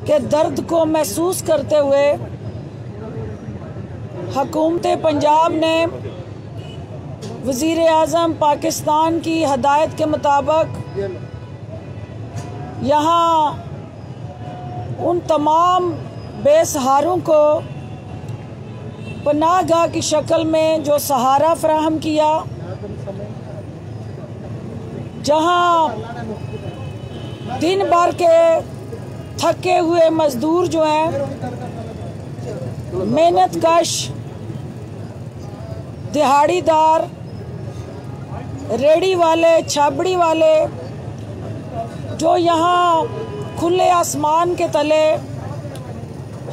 के दर्द को महसूस करते हुए हुकूमत पंजाब ने वज़ीर आज़म पाकिस्तान की हदायत के मुताबिक यहाँ उन तमाम बेसहारों को पनाहगाह की शक्ल में जो सहारा फराहम किया, जहाँ दिन भर के थके हुए मजदूर जो हैं, मेहनत कश दिहाड़ीदार, रेडी वाले, छाबड़ी वाले, जो यहाँ खुले आसमान के तले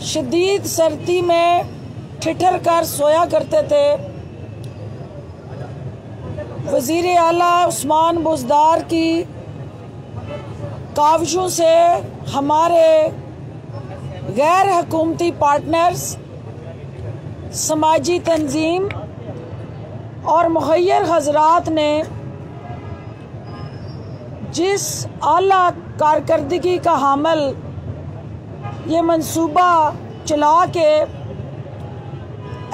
शदीद सर्दी में ठिठर कर सोया करते थे, वज़ीर आला उस्मान बुज़दार की काविशों से हमारे गैर हुकूमती पार्टनर्स, समाजी तंजीम और मुखय्यर हजरात ने जिस आला कारकर्दगी का हामल ये मंसूबा चला के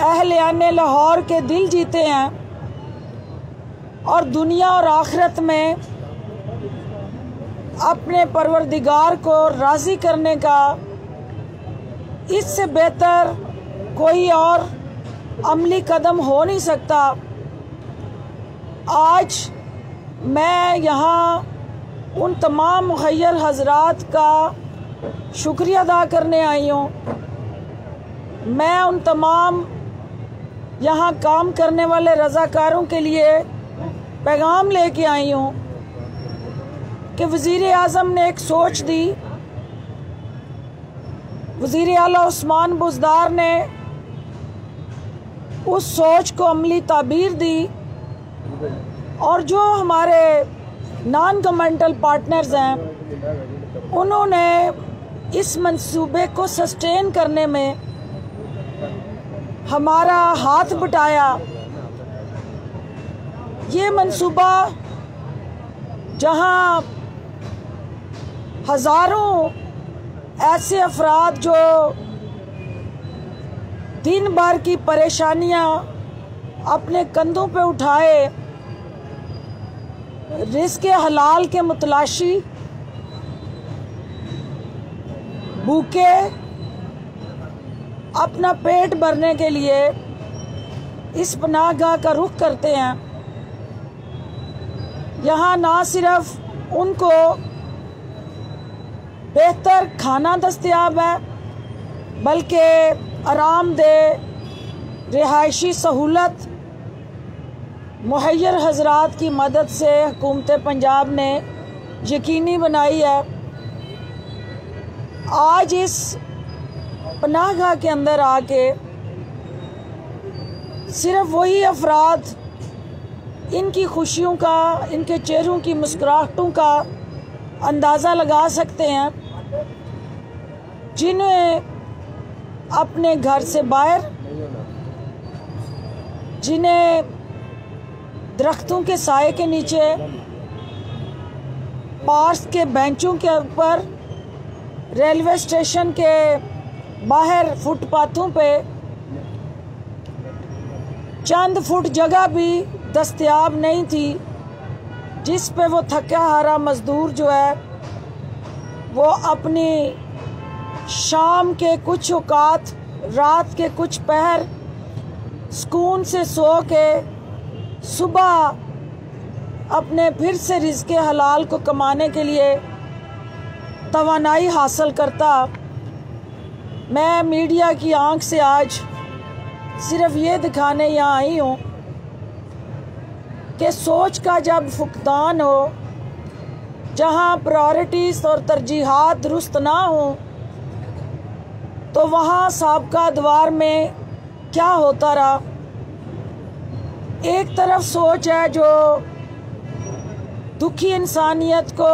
अहले लाहौर के दिल जीते हैं और दुनिया और आखिरत में अपने परवरदिगार को राज़ी करने का इससे बेहतर कोई और अमली कदम हो नहीं सकता। आज मैं यहाँ उन तमाम मुखय्यर हजरात का शुक्रिया अदा करने आई हूँ। मैं उन तमाम यहाँ काम करने वाले रज़ाकारों के लिए पैगाम लेके आई हूँ कि वज़ीर आज़म ने एक सोच दी, वज़ीर आला उस्मान बुज़दार ने उस सोच को अमली ताबीर दी और जो हमारे नॉन गवर्नमेंटल पार्टनर्स हैं उन्होंने इस मंसूबे को सस्टेन करने में हमारा हाथ बटाया। ये मंसूबा जहां हज़ारों ऐसे अफराद जो दिन भर की परेशानियां अपने कंधों पे उठाए रिज़्क़ हलाल के मुतलाशी भूखे अपना पेट भरने के लिए इस पनाहगाह का रुख करते हैं, यहाँ ना सिर्फ उनको बेहतर खाना दस्तयाब है बल्कि आरामदेह रिहायशी सहूलत मुहैयर हजरात की मदद से हुकूमत पंजाब ने यकीनी बनाई है। आज इस पनाहगाह के अंदर आके सिर्फ वही अफराद इनकी खुशियों का, इनके चेहरों की मुस्कुराहटों का अंदाज़ा लगा सकते हैं जिन्हें अपने घर से बाहर, जिन्हें दरख्तों के साए के नीचे, पार्क के बेंचों के ऊपर, रेलवे स्टेशन के बाहर फुटपाथों पे चंद फुट जगह भी दस्तयाब नहीं थी जिस पे वो थका हारा मज़दूर जो है वो अपनी शाम के कुछ औकात, रात के कुछ पहर सुकून से सो के सुबह अपने फिर से रिज़्क़ हलाल को कमाने के लिए तवानाई हासिल करता। मैं मीडिया की आंख से आज सिर्फ ये दिखाने यहाँ आई हूँ कि सोच का जब फुकदान हो, जहाँ प्रायोरिटीज़ और तरजीहात दुरुस्त ना हो, तो वहाँ साबका अदवार में क्या होता रहा। एक तरफ सोच है जो दुखी इंसानियत को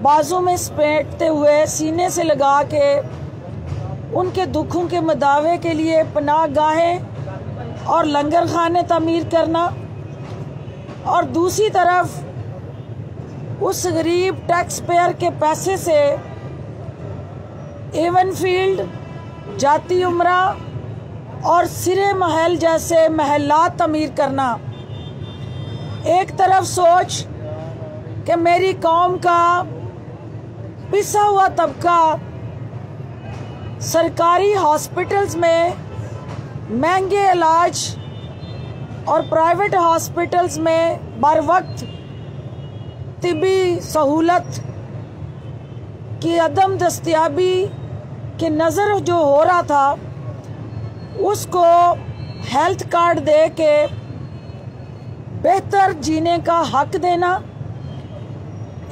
बाजू में समेटते हुए सीने से लगा के उनके दुखों के मदावे के लिए पनाहगाहें और लंगर खाने तामीर करना, और दूसरी तरफ उस गरीब टैक्स पेयर के पैसे से एवन फील्ड, जाती उमरा और सिरे महल जैसे महलात तमीर करना। एक तरफ सोच कि मेरी कौम का पिसा हुआ तबका सरकारी हॉस्पिटल्स में महंगे इलाज और प्राइवेट हॉस्पिटल्स में बर वक्त तिबी सहूलत की अदम दस्तयाबी की नज़र जो हो रहा था, उसको हेल्थ कार्ड दे के बेहतर जीने का हक देना,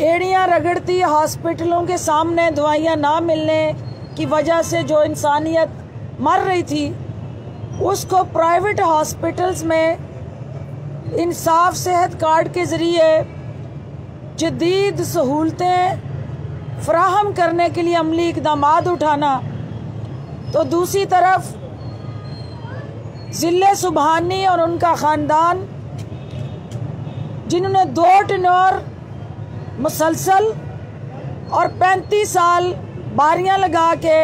एड़ियाँ रगड़ती हॉस्पिटलों के सामने दवाइयाँ ना मिलने की वजह से जो इंसानियत मर रही थी, उसको प्राइवेट हॉस्पिटल्स में इंसाफ सेहत कार्ड के ज़रिए जदीद सहूलतें फराहम करने के लिए अमली इक़दामात उठाना। तो दूसरी तरफ ज़िले सुबहानी और उनका ख़ानदान, जिन्होंने 2 टनोर मुसलसल और 35 साल बारियां लगा के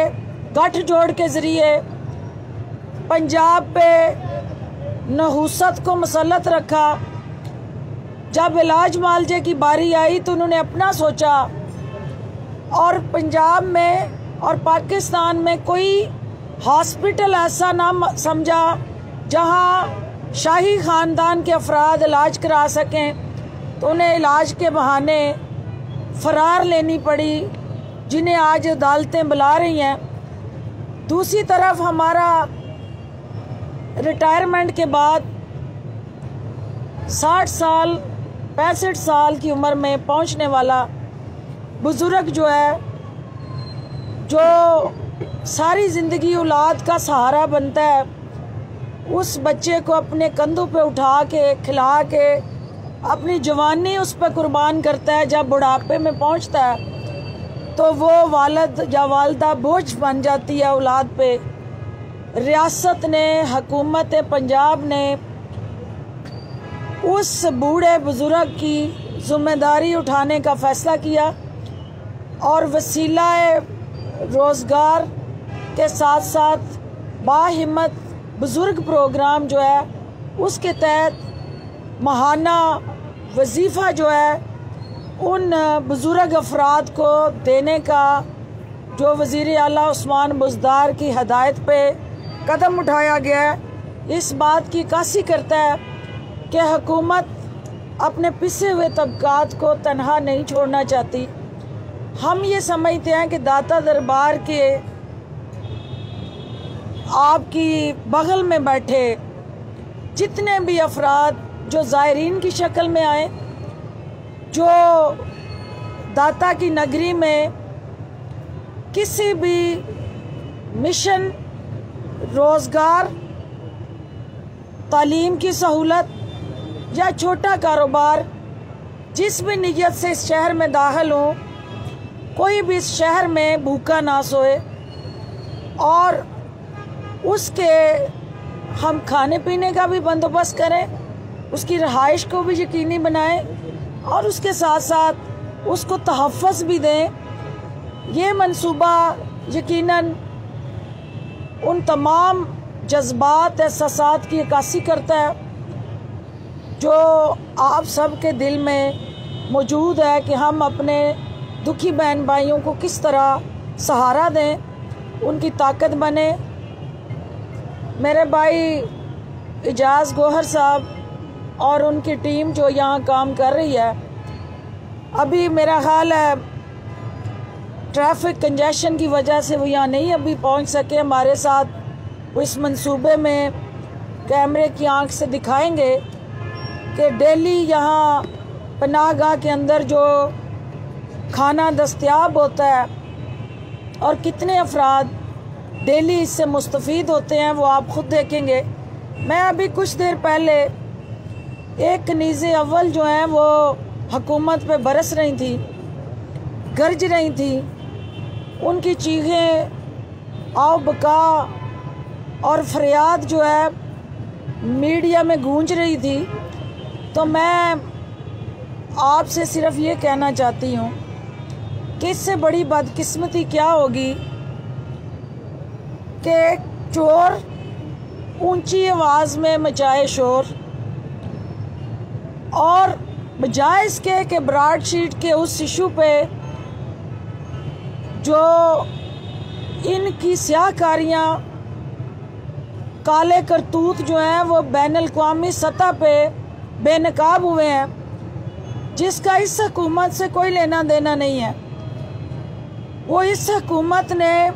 गठजोड़ के ज़रिए पंजाब पे नहूसत को मुसल्लत रखा। जब इलाज मालजे की बारी आई तो उन्होंने अपना सोचा और पंजाब में और पाकिस्तान में कोई हॉस्पिटल ऐसा ना समझा जहां शाही ख़ानदान के अफराद इलाज करा सकें, तो उन्हें इलाज के बहाने फ़रार लेनी पड़ी, जिन्हें आज अदालतें बुला रही हैं। दूसरी तरफ हमारा रिटायरमेंट के बाद 60 साल 65 साल की उम्र में पहुंचने वाला बुज़ुर्ग जो है, जो सारी ज़िंदगी औलाद का सहारा बनता है, उस बच्चे को अपने कंधों पे उठा के खिला के अपनी जवानी उस पर कुर्बान करता है। जब बुढ़ापे में पहुंचता है तो वो वालिद या वालदा बोझ बन जाती है औलाद पे। रियासत ने, हुकूमत पंजाब ने उस बूढ़े बुज़ुर्ग की ज़िम्मेदारी उठाने का फ़ैसला किया और वसीला रोज़गार के साथ साथ बाहिम्मत बुज़ुर्ग प्रोग्राम जो है, उसके तहत माहाना वजीफ़ा जो है उन बुज़ुर्ग अफराद को देने का जो वज़ीर आला उस्मान बुज़दार की हदायत पे कदम उठाया गया है, इस बात की अक्कासी करता है कि हुकूमत अपने पिसे हुए तबकात को तनहा नहीं छोड़ना चाहती। हम ये समझते हैं कि दाता दरबार के आपकी बगल में बैठे जितने भी अफराद जो ज़ायरीन की शक्ल में आए, जो दाता की नगरी में किसी भी मिशन, रोज़गार, तालीम की सहूलत या छोटा कारोबार, जिस भी नीयत से इस शहर में दाखिल हो, कोई भी इस शहर में भूखा ना सोए और उसके हम खाने पीने का भी बंदोबस्त करें, उसकी रहाइश को भी यकीनी बनाएं और उसके साथ साथ उसको तहफ़्फ़ुज़ भी दें। ये मंसूबा यकीनन उन तमाम जज्बात एहसासात की अक्कासी करता है जो आप सब के दिल में मौजूद है कि हम अपने दुखी बहन भाइयों को किस तरह सहारा दें, उनकी ताकत बने। मेरे भाई इजाज़ गोहर साहब और उनकी टीम जो यहाँ काम कर रही है, अभी मेरा ख्याल है ट्रैफिक कंजेशन की वजह से वो यहाँ नहीं अभी पहुँच सके हमारे साथ। वो इस मंसूबे में कैमरे की आंख से दिखाएंगे कि डेली यहाँ पनाहगाह के अंदर जो खाना दस्तयाब होता है और कितने अफराद डेली इससे मुस्तफ़ीद होते हैं, वो आप ख़ुद देखेंगे। मैं अभी कुछ देर पहले एक कनीज़े अव्वल जो हैं वो हुकूमत पे बरस रही थी, गरज रही थी, उनकी चीखें आओ बका और फरियाद जो है मीडिया में गूंज रही थी। तो मैं आपसे सिर्फ ये कहना चाहती हूँ कि इससे बड़ी बदकिस्मती क्या होगी कि चोर ऊंची आवाज़ में मचाए शोर, और बजाय इसके कि ब्रॉडशीट के उस इशू पे जो इनकी स्याहकारियाँ, काले करतूत जो हैं वो बैनुल-अक़वामी सतह पे बेनकाब हुए हैं, जिसका इस हुकूमत से कोई लेना देना नहीं है। वो इस हुकूमत ने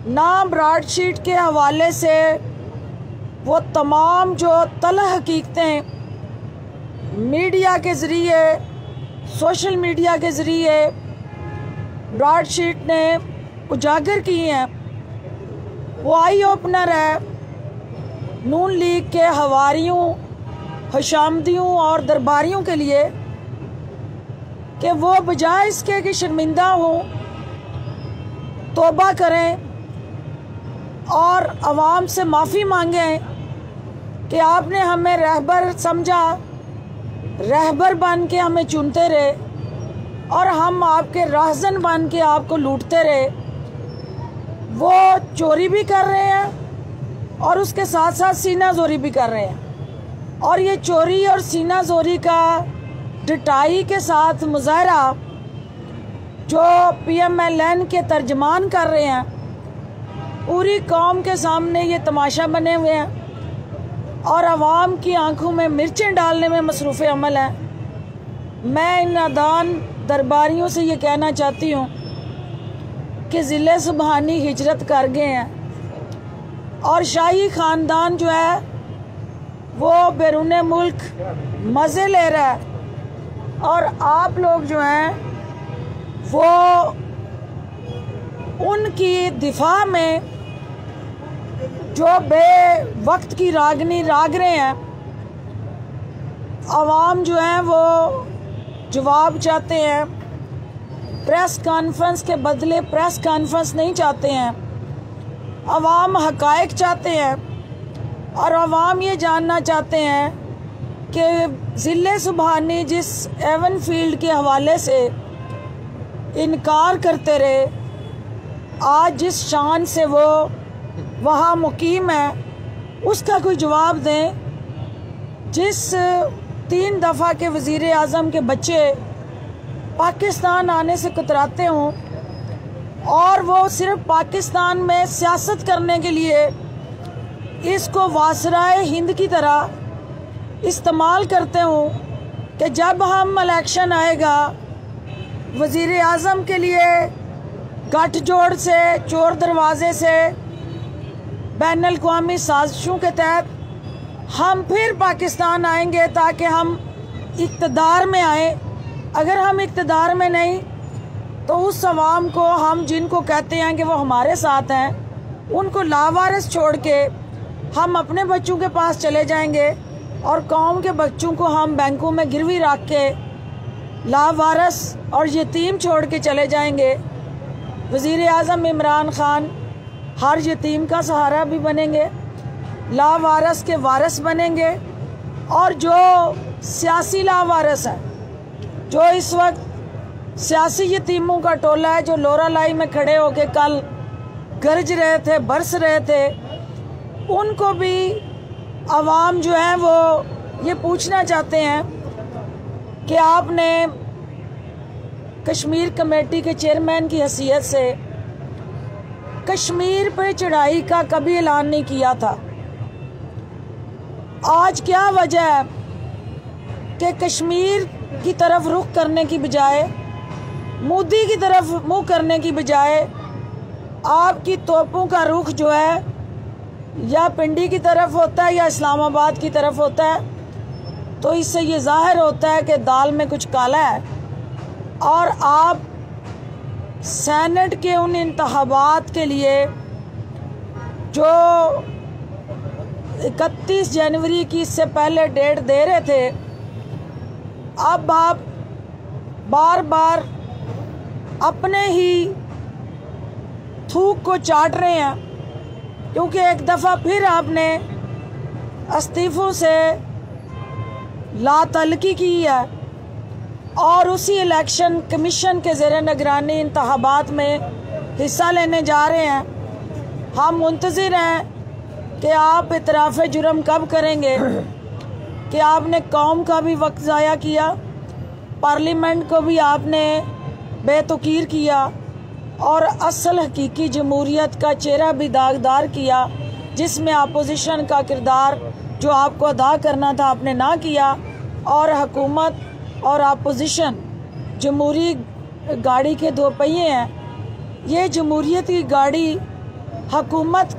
ना ब्रॉडशीट के हवाले से वो तमाम जो तलह हकीकतें मीडिया के ज़रिए, सोशल मीडिया के ज़रिए ब्रॉडशीट ने उजागर की हैं, वो आई ओपनर है नून लीग के हवारियों, हशामदियों और दरबारियों के लिए कि वो बजाय इसके कि शर्मिंदा हों, तौबा करें और आवाम से माफ़ी मांगें कि आपने हमें रहबर समझा, रहबर बन के हमें चुनते रहे और हम आपके राहज़न बन के आपको लूटते रहे। वो चोरी भी कर रहे हैं और उसके साथ साथ सीना जोरी भी कर रहे हैं, और ये चोरी और सीना जोरी का डटाई के साथ मुजाहरा जो PMLN के तर्जमान कर रहे हैं, पूरी कौम के सामने ये तमाशा बने हुए हैं और आवाम की आंखों में मिर्चें डालने में मसरूफ़ अमल हैं। मैं इन नादान दरबारियों से ये कहना चाहती हूँ कि ज़िले सुबहानी हिजरत कर गए हैं और शाही ख़ानदान जो है वो बैरून मुल्क मज़े ले रहा है, और आप लोग जो हैं वो उनकी दिफा में जो बेवक्त की रागनी राग रहे हैं। आवाम जो है वो जवाब चाहते हैं, प्रेस कॉन्फ्रेंस के बदले प्रेस कॉन्फ्रेंस नहीं चाहते हैं। आवाम हकायक चाहते हैं और आवाम ये जानना चाहते हैं कि ज़िले सुबहानी जिस एवन फील्ड के हवाले से इनकार करते रहे, आज जिस शान से वो वहाँ मुकीम है उसका कोई जवाब दें। जिस 3 दफ़ा के वज़ीर आज़म के बच्चे पाकिस्तान आने से कतराते हों और वो सिर्फ पाकिस्तान में सियासत करने के लिए इसको वासराए हिंद की तरह इस्तेमाल करते हों कि जब हम इलेक्शन आएगा वज़ीर आज़म के लिए गठजोड़ से, चोर दरवाज़े से, बैनुल-अक़वामी साजिशों के तहत हम फिर पाकिस्तान आएंगे ताकि हम इक़्तिदार में आए। अगर हम इक़्तिदार में नहीं तो उस अवाम को, हम जिनको कहते हैं कि वो हमारे साथ हैं, उनको लावारिस छोड़ के हम अपने बच्चों के पास चले जाएंगे और कौम के बच्चों को हम बैंकों में गिरवी रख के लावारिस और यतीम छोड़ के चले जाएंगे। वज़ीर आज़म इमरान खान हर यतीम का सहारा भी बनेंगे, लावारिस के वारिस बनेंगे, और जो सियासी लावारिस हैं, जो इस वक्त सियासी यतीमों का टोला है जो लोरा लाई में खड़े होके कल गरज रहे थे, बरस रहे थे, उनको भी आवाम जो है वो ये पूछना चाहते हैं कि आपने कश्मीर कमेटी के चेयरमैन की हैसियत से कश्मीर पर चढ़ाई का कभी ऐलान नहीं किया था। आज क्या वजह है कि कश्मीर की तरफ रुख करने की बजाय, मोदी की तरफ मुंह करने की बजाय आपकी तोपों का रुख जो है या पिंडी की तरफ होता है या इस्लामाबाद की तरफ होता है, तो इससे ये जाहिर होता है कि दाल में कुछ काला है। और आप सेनेट के उन इंतखाबात के लिए जो 31 जनवरी की इससे पहले डेट दे रहे थे, अब आप बार बार अपने ही थूक को चाट रहे हैं, क्योंकि एक दफ़ा फिर आपने इस्तीफ़ों से लातल्की की है और उसी इलेक्शन कमीशन के ज़ेर निगरानी इंतखाबात में हिस्सा लेने जा रहे हैं। हम मुंतज़िर हैं कि आप इतराफ़ जुर्म कब करेंगे कि आपने कौम का भी वक्त ज़ाया किया, पार्लियामेंट को भी आपने बेतुकीर किया और असल हकीकी जमहूरियत का चेहरा भी दागदार किया, जिसमें अपोजिशन का किरदार जो आपको अदा करना था आपने ना किया। और हुकूमत और अपोजिशन जमहूरी गाड़ी के दो पहिए हैं। ये जमहूरियत की गाड़ी हुकूमत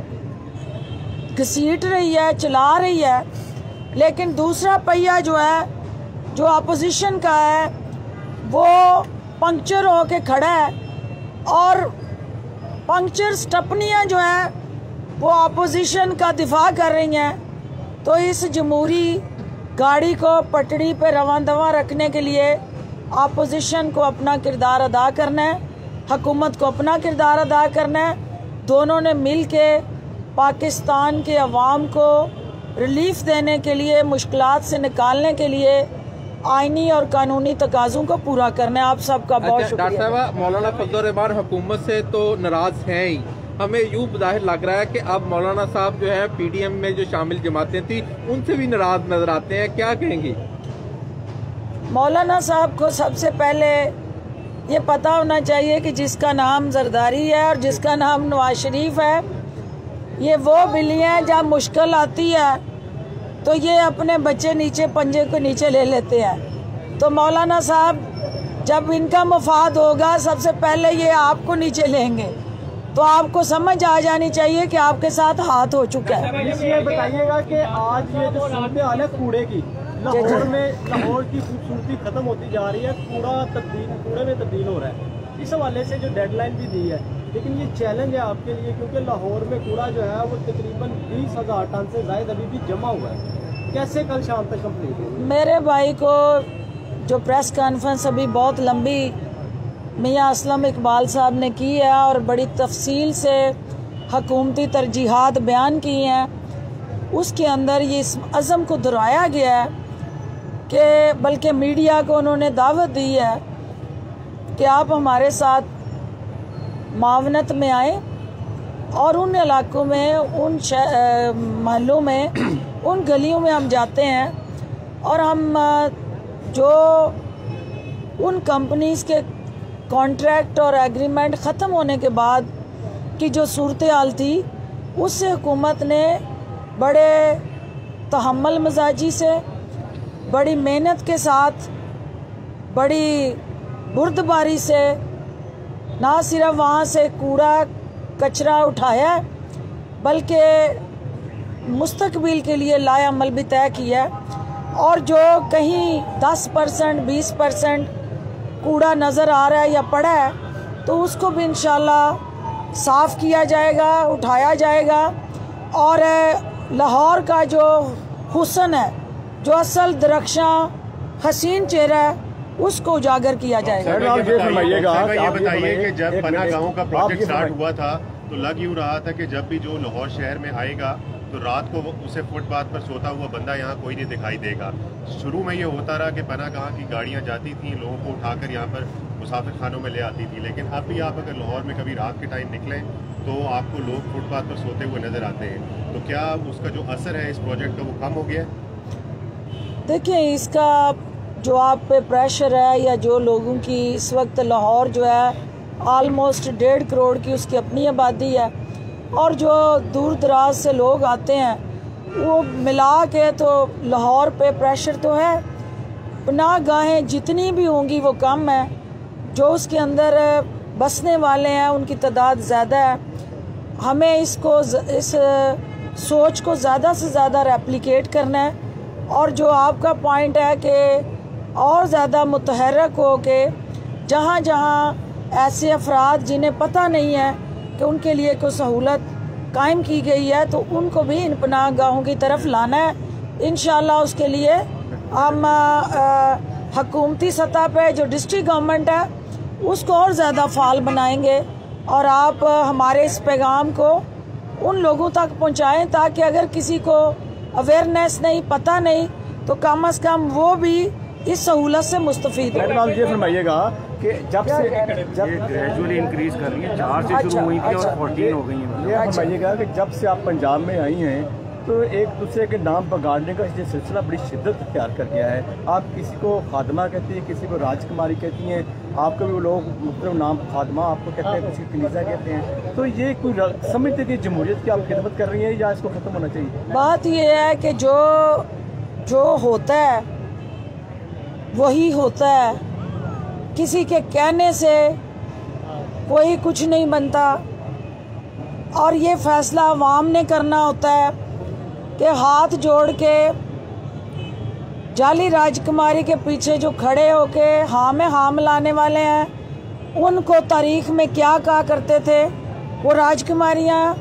घसीट रही है, चला रही है, लेकिन दूसरा पहिया जो है, जो अपोजिशन का है, वो पंक्चर होके खड़ा है और पंक्चर स्टपनियाँ जो है वो अपोजिशन का दिफा कर रही हैं। तो इस जमहूरी गाड़ी को पटड़ी पे रवां दवा रखने के लिए अपोजिशन को अपना किरदार अदा करना है, हुकूमत को अपना किरदार अदा करना है। दोनों ने मिल के पाकिस्तान के अवाम को रिलीफ देने के लिए, मुश्किलात से निकालने के लिए आईनी और कानूनी तकाज़ों को पूरा करना है। आप सबका बहुत शुक्रिया। डॉक्टर साहब, मौलाना फजल रहमान हुकूमत से तो नाराज़ हैं ही, हमें यूँ ज़ाहिर लग रहा है कि अब मौलाना साहब जो है PDM में जो शामिल जमातें थी उनसे भी नाराज़ नजर आते हैं, क्या कहेंगी? मौलाना साहब को सबसे पहले ये पता होना चाहिए कि जिसका नाम जरदारी है और जिसका नाम नवाज शरीफ है, ये वो बिल्ली हैं जब मुश्किल आती है तो ये अपने बच्चे नीचे पंजे को नीचे ले लेते हैं। तो मौलाना साहब जब इनका मफाद होगा सबसे पहले ये आपको नीचे लेंगे, तो आपको समझ आ जानी चाहिए कि आपके साथ हाथ हो चुका है। ये बताइएगा कि आज ये जो सूरत हाल है कूड़े की, लाहौर की खूबसूरती खत्म होती जा रही है, कूड़े में तब्दील हो रहा है। इस हवाले से जो डेडलाइन भी दी है, लेकिन ये चैलेंज है आपके लिए क्योंकि लाहौर में कूड़ा जो है वो तकरीबन 20,000 टन से ज़्यादा अभी भी जमा हुआ है। कैसे कल शाम तक कंप्लीट होगी? मेरे भाई को जो प्रेस कॉन्फ्रेंस अभी बहुत लंबी मियाँ असलम इकबाल साहब ने की है और बड़ी तफसील से हकूमती तरजीहात बयान की हैं, उसके अंदर ये इस अज़म को दोहराया गया है कि बल्कि मीडिया को उन्होंने दावत दी है कि आप हमारे साथ मावनत में आए और उन इलाकों में, उन महलों में, उन गलियों में हम जाते हैं और हम जो उन कंपनीज़ के कॉन्ट्रैक्ट और एग्रीमेंट ख़त्म होने के बाद की जो सूरत हाल थी, उससे हुकूमत ने बड़े तहम्मुल मजाजी से, बड़ी मेहनत के साथ, बड़ी बुर्दबारी से ना सिर्फ वहाँ से कूड़ा कचरा उठाया बल्कि मुस्तकबिल के लिए लाएअमल भी तय किया। और जो कहीं 10% 20% कूड़ा नज़र आ रहा है या पड़ा है तो उसको भी इंशाल्लाह साफ़ किया जाएगा, उठाया जाएगा और लाहौर का जो हुस्न है, जो असल दरख्शां हसीन चेहरा है, उसको उजागर किया जाएगा। सर, ये बताइए कि जब पना गाँव का प्रोजेक्ट स्टार्ट हुआ था तो लग यूँ रहा था कि जब भी जो लाहौर शहर में आएगा तो रात को उसे फुटपाथ पर सोता हुआ बंदा यहाँ कोई नहीं दिखाई देगा। शुरू में ये होता रहा कि पना गाँव की गाड़ियाँ जाती थी, लोगों को उठाकर यहाँ पर मुसाफिर खानों में ले आती थी, लेकिन अब भी आप अगर लाहौर में कभी रात के टाइम निकलें तो आपको लोग फुटपाथ पर सोते हुए नज़र आते हैं। तो क्या उसका जो असर है इस प्रोजेक्ट का वो कम हो गया? देखिए, इसका जो आप पे प्रेशर है या जो लोगों की इस वक्त लाहौर जो है ऑलमोस्ट 1.5 करोड़ की उसकी अपनी आबादी है और जो दूर दराज से लोग आते हैं वो मिला के तो लाहौर पे प्रेशर तो है। पनाह गाहें जितनी भी होंगी वो कम है, जो उसके अंदर बसने वाले हैं उनकी तादाद ज़्यादा है। हमें इस सोच को ज़्यादा से ज़्यादा रेप्लिकेट करना है और जो आपका पॉइंट है कि और ज़्यादा मुतहर्रक हो के जहाँ जहाँ ऐसे अफराद जिन्हें पता नहीं है कि उनके लिए कोई सहूलत कायम की गई है तो उनको भी इन पनाह गाहों की तरफ लाना है। इंशाअल्लाह उसके लिए हम हकूमती सतह पे जो डिस्ट्रिक्ट गवर्नमेंट है उसको और ज़्यादा फाल बनाएंगे और आप हमारे इस पैगाम को उन लोगों तक पहुँचाएँ ताकि अगर किसी को अवेयरनेस नहीं, पता नहीं, तो कम अज़ कम वो भी इस सहूलत से मुस्तफ़ीद हो। ये फरमाइएगा कि जब ग्रेजुअली इंक्रीज कर रही है, 4 से शुरू हुई थी और 14 हो गई हैं। ये फरमाइएगा कि जब से आप पंजाब में आई हैं तो एक दूसरे के नाम बगाड़ने का ये सिलसिला बड़ी शिद्दत अख्तियार कर गया है। आप किसी को खादमा कहती हैं, किसी को राजकुमारी कहती हैं, आपको भी वो लोग मुख्तलिफ नाम खादमा आपको कहते हैं, किसी कनीज़ा कहते हैं। तो ये कोई समझते कि जमहूरियत की आप खिदमत कर रही हैं या इसको ख़त्म होना चाहिए? बात ये है कि जो होता है वही होता है, किसी के कहने से कोई कुछ नहीं बनता और ये फैसला अवाम ने करना होता है कि हाथ जोड़ के जाली राजकुमारी के पीछे जो खड़े होके हाँ में हाँ मिलाने वाले हैं, उनको तारीख में क्या कहा करते थे। वो राजकुमारियाँ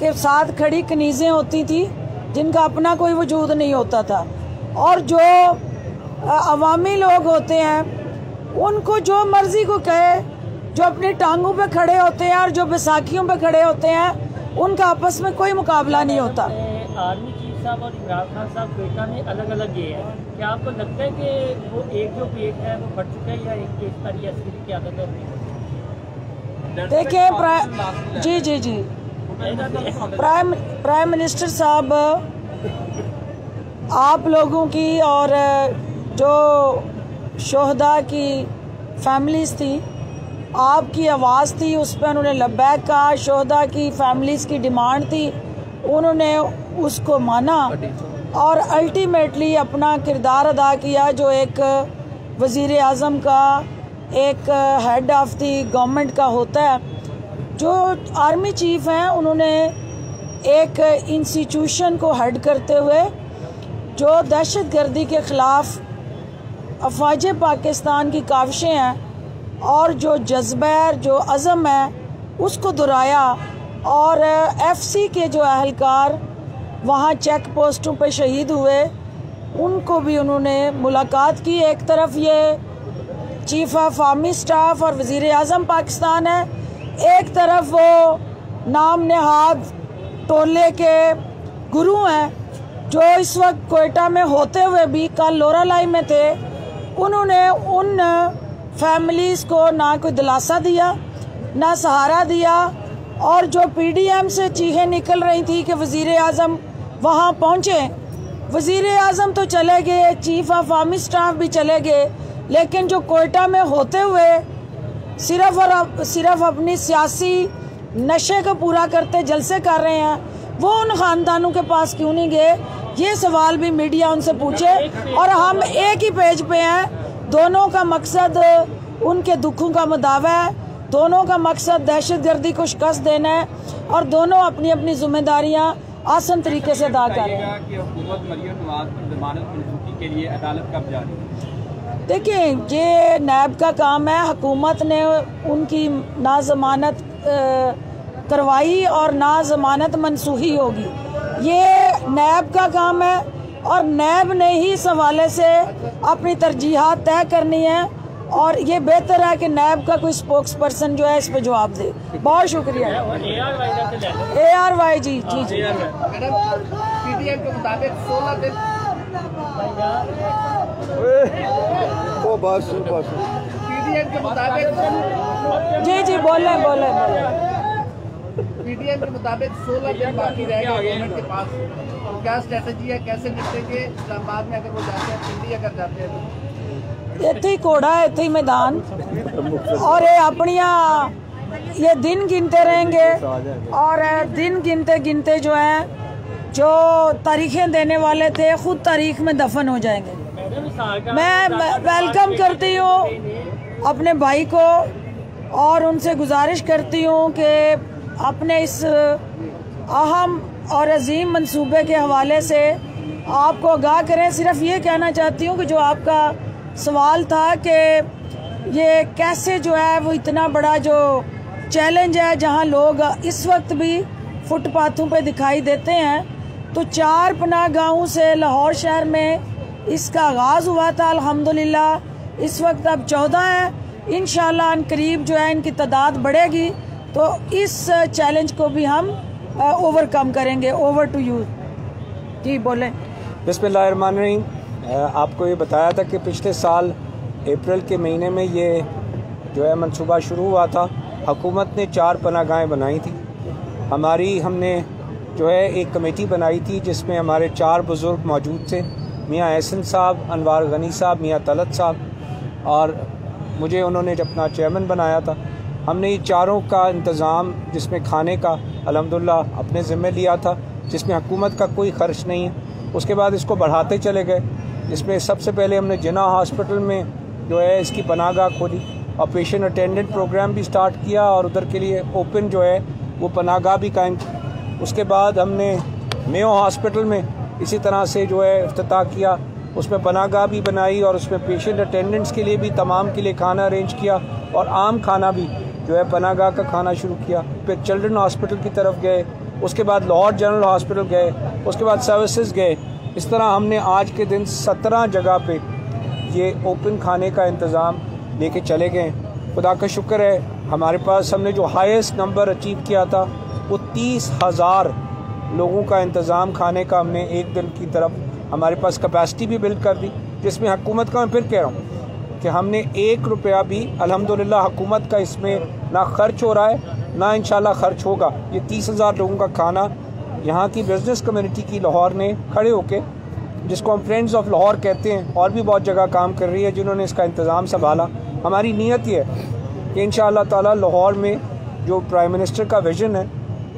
के साथ खड़ी कनीज़ें होती थी जिनका अपना कोई वजूद नहीं होता था, और जो अवामी लोग होते हैं उनको जो मर्जी को कहे, जो अपनी टांगों पे खड़े होते हैं और जो बैसाखियों पे खड़े होते हैं, उनका आपस में कोई मुकाबला नहीं होता। आर्मी चीफ साहब और इमरान खान साहब क्वेटा में अलग अलग ये है, क्या आपको लगता है कि वो एक जो पेट है वो बढ़ चुका है या एक पेट पर ही असली की आदत है? देखिए जी प्राइम मिनिस्टर साहब आप लोगों की और जो शोहदा की फैमिलीज थी, आपकी आवाज़ थी, उस पर उन्होंने लब्बैक कहा। शोहदा की फैमिलीज़ की डिमांड थी, उन्होंने उसको माना और अल्टीमेटली अपना किरदार अदा किया जो एक वज़ीर आज़म का, एक हेड ऑफ दी गवर्नमेंट का होता है। जो आर्मी चीफ हैं उन्होंने एक इंस्टीट्यूशन को हेड करते हुए जो दहशतगर्दी के ख़िलाफ़ अफ़वाज पाकिस्तान की काविशें हैं और जो जज्बा, जो अज़म है, उसको दोहराया। और एफसी के जो अहलकार वहाँ चेक पोस्टों पे शहीद हुए, उनको भी उन्होंने मुलाकात की। एक तरफ ये चीफ ऑफ आर्मी स्टाफ और वज़ीर आज़म पाकिस्तान है, एक तरफ वो नाम नहाद टोले के गुरु हैं जो इस वक्त कोयटा में होते हुए भी कल लोरालाई में थे। उन्होंने उन फैमिलीज़ को ना कोई दिलासा दिया, ना सहारा दिया, और जो पीडीएम से चीखें निकल रही थी कि वज़ीर आज़म वहाँ पहुँचे, वज़ीर आज़म तो चले गए, चीफ ऑफ आर्मी स्टाफ भी चले गए, लेकिन जो कोयटा में होते हुए सिर्फ अपनी सियासी नशे को पूरा करते जलसे कर रहे हैं, वो उन ख़ानदानों के पास क्यों नहीं गए? ये सवाल भी मीडिया उनसे पूछे। और हम एक ही पेज पे हैं, दोनों का मकसद उनके दुखों का मुदावा है, दोनों का मकसद दहशतगर्दी को शिकस्त देना है, और दोनों अपनी अपनी जिम्मेदारियां आसान तरीके से अदा कर रहे हैं। देखिए, ये नैब का काम है, हुकूमत ने उनकी ना जमानत करवाई और ना जमानत मनसूखी होगी, ये नैब का काम है, और नैब ने ही इस हवाले से अपनी तरजीहात तय करनी है, और ये बेहतर है कि नैब का कोई स्पोक्स पर्सन जो है इस पे जवाब दे। बहुत शुक्रिया। ARY जी पीडीएम के मुताबिक 16 दिन पीडीएम के मुताबिक जी बोले पीडीएम के मुताबिक 16 दिन बाकी रह गए गवर्नमेंट के पास, तो क्या स्ट्रेटजी है, कैसे निपटेंगे? इस्लामाबाद में अगर वो जाते हैं, दिल्ली अगर जाते हैं तो इत्थे ही घोड़ा, इत्थे ही मैदान, और ये अपनिया ये दिन गिनते रहेंगे, और दिन गिनते गिनते जो है जो तारीखें देने वाले थे खुद तारीख में दफन हो जाएंगे। मैं वेलकम करती हूँ अपने भाई को, और उनसे गुजारिश करती हूँ कि अपने इस अहम और अजीम मंसूबे के हवाले से आपको आगाह करें। सिर्फ ये कहना चाहती हूँ कि जो आपका सवाल था कि ये कैसे जो है वो इतना बड़ा जो चैलेंज है, जहाँ लोग इस वक्त भी फुटपाथों पे दिखाई देते हैं, तो 4 पनाह गाँव से लाहौर शहर में इसका आगाज़ हुआ था। अल्हम्दुलिल्लाह इस वक्त अब 14 हैं, इंशाअल्लाह करीब जो है इनकी तादाद बढ़ेगी, तो इस चैलेंज को भी हम ओवरकम करेंगे। ओवर टू यू जी, बोलें। बिस्मिल्लाहिर्रहमानिर्रहीम। आपको ये बताया था कि पिछले साल अप्रैल के महीने में ये जो है मंसूबा शुरू हुआ था, हुकूमत ने 4 पनाहगाहें बनाई थी। हमने जो है एक कमेटी बनाई थी जिसमें हमारे 4 बुज़ुर्ग मौजूद थे, मियाँ एहसन साहब, अनवार गनी साहब, मियाँ तलत साहब, और मुझे उन्होंने अपना चेयरमैन बनाया था। हमने ये चारों का इंतज़ाम जिसमें खाने का अल्हम्दुलिल्लाह अपने ज़िम्मे लिया था, जिसमें हुकूमत का कोई ख़र्च नहीं है। उसके बाद इसको बढ़ाते चले गए, जिसमें सबसे पहले हमने जिना हॉस्पिटल में जो है इसकी पनाहगाह खोली और पेशेंट अटेंडेंट प्रोग्राम भी स्टार्ट किया और उधर के लिए ओपन जो है वो पनाहगाह भी कायम की। उसके बाद हमने मेयो हॉस्पिटल में इसी तरह से जो है इफ्तिताह किया, उसमें पनाहगाह भी बनाई और उसमें पेशेंट अटेंडेंट्स के लिए भी तमाम के लिए खाना अरेंज किया और आम खाना भी जो है पनाहगाह का खाना शुरू किया। फिर चिल्ड्रन हॉस्पिटल की तरफ गए, उसके बाद लाहौर जनरल हॉस्पिटल गए, उसके बाद सर्विसेज गए। इस तरह हमने आज के दिन 17 जगह पे ये ओपन खाने का इंतज़ाम लेके चले गए। खुदा का शुक्र है हमारे पास हमने जो हाईएस्ट नंबर अचीव किया था वो 30,000 लोगों का इंतज़ाम खाने का हमने एक दिन की तरफ हमारे पास कैपेसिटी भी बिल्ड कर दी, जिसमें हुकूमत का मैं फिर कह रहा हूँ कि हमने 1 रुपया भी अल्हम्दुलिल्लाह हुकूमत का इसमें ना खर्च हो रहा है ना इंशाल्लाह खर्च होगा। ये 30,000 लोगों का खाना यहाँ की बिज़नेस कम्युनिटी की लाहौर ने खड़े होके, जिसको हम फ्रेंड्स ऑफ लाहौर कहते हैं, और भी बहुत जगह काम कर रही है जिन्होंने इसका इंतज़ाम संभाला। हमारी नीयत ये है कि इंशाअल्लाह ताला लाहौर में जो प्राइम मिनिस्टर का विज़न है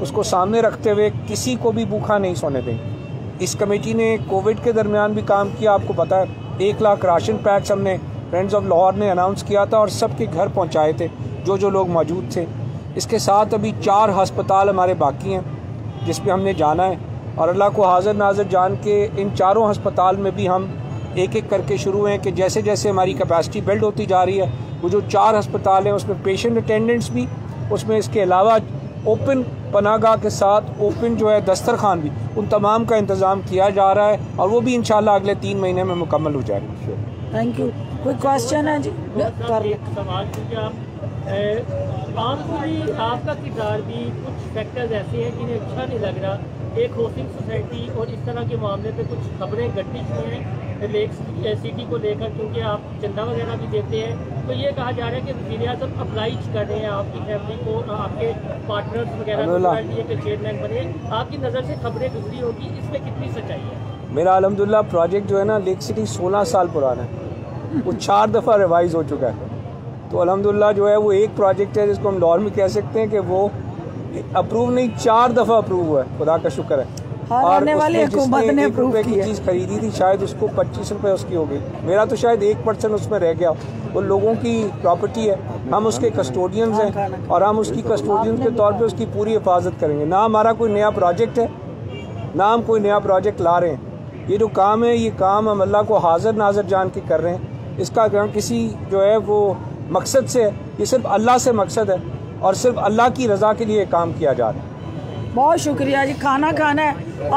उसको सामने रखते हुए किसी को भी भूखा नहीं सोने देंगे। इस कमेटी ने कोविड के दरमियान भी काम किया, आपको पता है 1 लाख राशन पैक्स हमने फ्रेंड्स ऑफ लाहौर ने अनाउंस किया था और सबके घर पहुंचाए थे जो लोग मौजूद थे। इसके साथ अभी 4 हस्पताल हमारे बाकी हैं जिस पे हमने जाना है और अल्लाह को हाज़िर नाज़िर जान के इन 4 हस्पताल में भी हम एक करके शुरू हैं कि जैसे जैसे हमारी कैपेसिटी बिल्ड होती जा रही है वो जो 4 हस्पताल हैं उसमें पेशेंट अटेंडेंट्स भी, उसमें इसके अलावा ओपन पनाहगाह के साथ ओपन जो है दस्तरखान भी, उन तमाम का इंतज़ाम किया जा रहा है और वो भी इंशाल्लाह अगले 3 महीने में मुकम्मल हो जाएगा। Thank you. कोई क्वेश्चन है जी? सवाल आपका किरदार भी कुछ फैक्टर्स ऐसे हैं जिन्हें अच्छा नहीं लग रहा। एक होस्टिंग सोसाइटी और इस तरह के मामले पे कुछ खबरें गड्डी हैं लेक सिटी को लेकर, क्योंकि आप चंदा वगैरह भी देते हैं, तो ये कहा जा रहा है कि वज़ीर-ए-आज़म अप्लाइज कर रहे हैं आपकी फैमिली को, आपके पार्टनर्स वगैरह को के चेयरमैन बने। आपकी नज़र से खबरें गुजरी होगी, इसमें कितनी सच्चाई है? मेरा अल्हम्दुलिल्लाह प्रोजेक्ट जो है ना लेक सिटी 16 साल पुराना है, वो 4 दफ़ा रिवाइज़ हो चुका है। तो अल्हम्दुलिल्लाह जो है वो एक प्रोजेक्ट है जिसको हम लाहौर में कह सकते हैं कि वो अप्रूव नहीं 4 दफ़ा अप्रूव हुआ है, खुदा का शुक्र है। और उसने जिसने 1 रुपये की चीज़ खरीदी थी शायद उसको 25 रुपये उसकी हो गई। मेरा तो शायद 1% उसमें रह गया। वो लोगों की प्रॉपर्टी है, हम उसके कस्टोडियंस हैं और हम उसकी कस्टोडियंस के तौर पे उसकी पूरी हिफाजत करेंगे। ना हमारा कोई नया प्रोजेक्ट है, ना हम कोई नया प्रोजेक्ट ला रहे हैं। ये जो काम है ये काम हम अल्लाह को हाज़िर नाज़िर जान के कर रहे हैं। इसका काम किसी जो है वो मकसद से है, ये सिर्फ अल्लाह से मकसद है और सिर्फ अल्लाह की रज़ा के लिए काम किया जा रहा है। बहुत शुक्रिया जी। खाना खाना है।